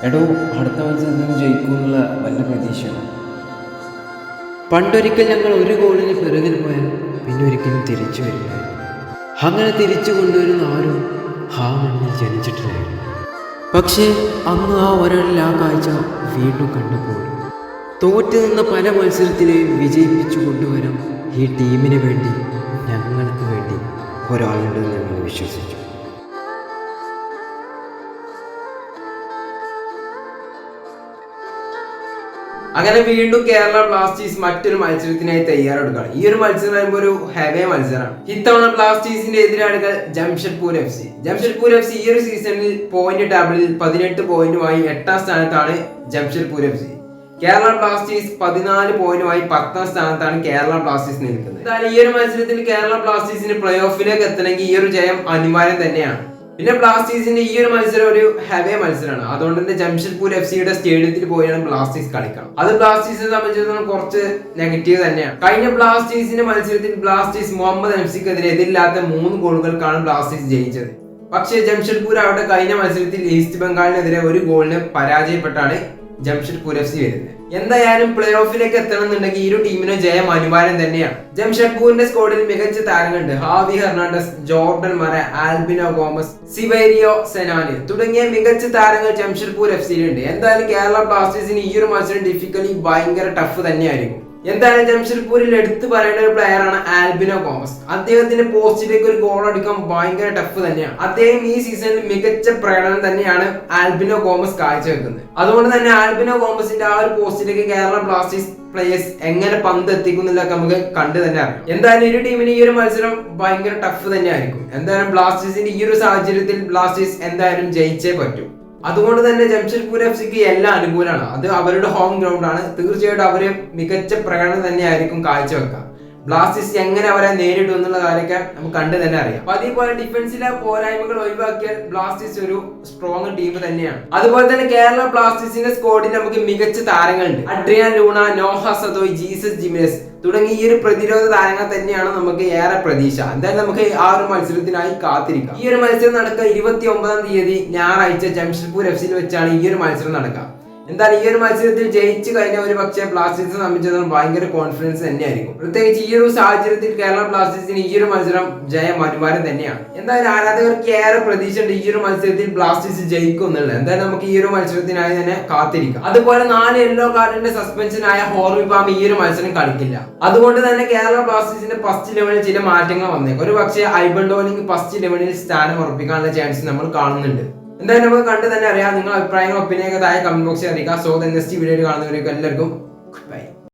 എടോ അടുത്ത മത്സരത്തിൽ ജയിക്കുമെന്നുള്ള വല്ല പ്രതീക്ഷയാണ്. പണ്ടൊരിക്കൽ ഞങ്ങൾ ഒരു ഗോളിന് പിറകിൽ പോയാൽ പിന്നെ ഒരിക്കലും തിരിച്ചു വരില്ല. അങ്ങനെ തിരിച്ചു കൊണ്ടുവരുന്ന ആരും ആ മണ്ണിൽ ജനിച്ചിട്ടില്ലായിരുന്നു. പക്ഷേ അന്ന് ആ ഒരാളിൽ ആ കാഴ്ച വീണ്ടും കണ്ടപ്പോൾ തോറ്റു നിന്ന പല മത്സരത്തിലെയും വിജയിപ്പിച്ചു കൊണ്ടുവരാൻ ഈ ടീമിന് വേണ്ടി, ഞങ്ങൾക്ക് വേണ്ടി ഒരാളുണ്ടെന്ന് ഞങ്ങൾ വിശ്വസിച്ചു. അങ്ങനെ വീണ്ടും കേരള ബ്ലാസ്റ്റേഴ്സ് മറ്റൊരു മത്സരത്തിനായി തയ്യാറെടുക്കുകയാണ്. ഈ ഒരു മത്സരം പറയുമ്പോൾ ഒരു ഹെവി മത്സരമാണ്. ഇത്തവണ ബ്ലാസ്റ്റേഴ്സിന്റെ എതിരാളികൾ Jamshedpur F C. Jamshedpur F C ഈ ഒരു സീസണിൽ പോയിന്റ് ടേബിളിൽ 18 പോയിന്റുമായി 8ാം സ്ഥാനത്താണ് Jamshedpur F C. Kerala Blasters 14 പോയിന്റുമായി 10ാം സ്ഥാനത്താണ് കേരള ബ്ലാസ്റ്റേഴ്സ് നിൽക്കുന്നത്. എന്നാൽ ഈ ഒരു മത്സരത്തിൽ കേരള ബ്ലാസ്റ്റേഴ്സിന് പ്ലേ ഓഫിലേക്ക് എത്തണമെങ്കിൽ ഈ ഒരു ജയം അനിവാര്യം തന്നെയാണ്. പിന്നെ ബ്ലാസ്റ്റേഴ്സിന്റെ ഈ ഒരു മത്സരം ഒരു ഹെവി മത്സരമാണ്. അതുകൊണ്ട് തന്നെ ജംഷഡ്പൂർ എഫ് സിയുടെ സ്റ്റേഡിയത്തിൽ പോയാണ് ബ്ലാസ്റ്റേഴ്സ് കളിക്കണം. അത് ബ്ലാസ്റ്റേഴ്സിനെ സംബന്ധിച്ചിടത്തോളം കുറച്ച് നെഗറ്റീവ് തന്നെയാണ്. കഴിഞ്ഞ ബ്ലാസ്റ്റേഴ്സിന്റെ മത്സരത്തിൽ ബ്ലാസ്റ്റേഴ്സ് മുഹമ്മദ് എംസിക്കെതിരെ എതിരില്ലാത്ത 3 ഗോളുകൾക്കാണ് ബ്ലാസ്റ്റേഴ്സ് ജയിച്ചത്. പക്ഷേ ജംഷഡ്പൂർ അവിടെ കഴിഞ്ഞ മത്സരത്തിൽ ഈസ്റ്റ് ബംഗാളിനെതിരെ 1 ഗോളിന് പരാജയപ്പെട്ടാണ് ജംഷഡ്പൂർ എഫ് സി വരുന്നത്. എന്തായാലും പ്ലേ ഓഫിലേക്ക് എത്തണമെന്നുണ്ടെങ്കിൽ ഈ ഒരു ടീമിന് ജയം അനിവാര്യം തന്നെയാണ്. ജംഷഡ്പൂരിന്റെ സ്ക്വാഡിൽ മികച്ച താരങ്ങളുണ്ട്. ഹാവി ഹെർണാണ്ടസ്, ജോർഡൻ മറ, ആൽബിനോ ഗോമസ്, സിവേരിയോ സെനാനി തുടങ്ങിയ മികച്ച താരങ്ങൾ ജംഷഡ്പൂർ എഫ് സിയിലുണ്ട്. എന്തായാലും കേരള ബ്ലാസ്റ്റേഴ്സിന് ഈ ഒരു മത്സരം ഡിഫിക്കലി ഭയങ്കര ടഫ് തന്നെയായിരിക്കും. എന്തായാലും ജംഷഡ്പൂരിൽ എടുത്തു പറയേണ്ട ഒരു പ്ലെയറാണ് ആൽബിനോ ഗോമസ്. അദ്ദേഹത്തിന്റെ പോസ്റ്റിലേക്ക് ഒരു ഗോൾ അടിക്കാൻ ഭയങ്കര ടഫ് തന്നെയാണ്. അദ്ദേഹം ഈ സീസണിൽ മികച്ച പ്രകടനം തന്നെയാണ് ആൽബിനോ ഗോമസ് കാഴ്ചവെക്കുന്നത്. അതുകൊണ്ട് തന്നെ ആൽബിനോ ഗോമസിന്റെ ആ ഒരു പോസ്റ്റിലേക്ക് കേരള ബ്ലാസ്റ്റേഴ്സ് പ്ലേയേഴ്സ് എങ്ങനെ പന്ത് എത്തിക്കുന്നില്ലൊക്കെ നമുക്ക് കണ്ടു തന്നെ അറിയാം. എന്തായാലും ഇരു ടീമിന് ഈ ഒരു മത്സരം ഭയങ്കര ടഫ് തന്നെയായിരിക്കും. എന്തായാലും ബ്ലാസ്റ്റേഴ്സിന്റെ ഈ ഒരു സാഹചര്യത്തിൽ ബ്ലാസ്റ്റേഴ്സ് എന്തായാലും ജയിച്ചേ പറ്റൂ. അതുകൊണ്ട് തന്നെ ജംഷഡ്പൂർ എഫ് സിക്ക് എല്ലാം അനുകൂലമാണ്. അത് അവരുടെ ഹോം ഗ്രൗണ്ട് ആണ്. തീർച്ചയായിട്ടും അവര് മികച്ച പ്രകടനം തന്നെയായിരിക്കും കാഴ്ചവെക്കുക. ബ്ലാസ്റ്റേഴ്സ് എങ്ങനെ അവരെ നേരിടും എന്നുള്ള കാര്യമൊക്കെ നമുക്ക് കണ്ടു തന്നെ അറിയാം. അപ്പൊ അതേപോലെ ഡിഫൻസിലെ പോരായ്മകൾ ഒഴിവാക്കിയാൽ ബ്ലാസ്റ്റേഴ്സ് ഒരു സ്ട്രോങ് ടീം തന്നെയാണ്. അതുപോലെ തന്നെ കേരള ബ്ലാസ്റ്റേഴ്സിന്റെ സ്ക്വാഡിൽ നമുക്ക് മികച്ച താരങ്ങളുണ്ട്. Adrian Luna, Noah Sadaoui, Jesus Jimenez തുടങ്ങി ഈ ഒരു പ്രതിരോധ താരങ്ങൾ തന്നെയാണ് നമുക്ക് ഏറെ പ്രതീക്ഷ. എന്തായാലും നമുക്ക് ആ ഒരു മത്സരത്തിനായി കാത്തിരിക്കാം. ഈ ഒരു മത്സരം നടക്കുക 29ാം തീയതി ഞായറാഴ്ച ജംഷഡ്പൂർ എഫ് സിയിൽ വെച്ചാണ് ഈ ഒരു മത്സരം നടക്കുക. എന്തായാലും ഈ ഒരു മത്സരത്തിൽ ജയിച്ചു കഴിഞ്ഞ ഒരു പക്ഷേ ബ്ലാസ്റ്റേഴ്സിനെ സംബന്ധിച്ചിടത്തോളം ഭയങ്കര കോൺഫിഡൻസ് തന്നെയായിരിക്കും. പ്രത്യേകിച്ച് ഈ ഒരു സാഹചര്യത്തിൽ കേരള ബ്ലാസ്റ്റേഴ്സിന് ഈ ഒരു മത്സരം ജയം അനിവാര്യം തന്നെയാണ്. എന്തായാലും ആരാധകർക്ക് ഏറെ പ്രതീക്ഷ ഉണ്ട് ഈ ഒരു മത്സരത്തിൽ ബ്ലാസ്റ്റേഴ്സ് ജയിക്കും എന്നുള്ളത്. എന്തായാലും നമുക്ക് ഈ ഒരു മത്സരത്തിനായി തന്നെ കാത്തിരിക്കാം. അതുപോലെ 4 യെല്ലോ കാർഡിന്റെ സസ്പെൻഷനായ ഹോർവിപാം ഈ ഒരു മത്സരം കളിക്കില്ല. അതുകൊണ്ട് തന്നെ കേരള ബ്ലാസ്റ്റേഴ്സിന്റെ ഫസ്റ്റ് ലെവലിൽ ചില മാറ്റങ്ങൾ വന്നേക്കും. ഒരു പക്ഷേ ഐബൺ ഡോലിംഗ് ഫസ്റ്റ് ലെവലിൽ സ്ഥാനം ഉറപ്പിക്കാനുള്ള ചാൻസ് നമ്മൾ കാണുന്നുണ്ട്. എന്തായാലും നമുക്ക് കണ്ടു തന്നെ അറിയാം. നിങ്ങളുടെ അഭിപ്രായങ്ങൾ ഒപ്പീനിയൊക്കെ താഴെ കമന്റ് ബോക്സിൽ അറിയിക്കുക. സോ നെക്സ്റ്റ് വീഡിയോയിൽ കാണുന്നവർക്ക് എല്ലാവർക്കും ബൈ.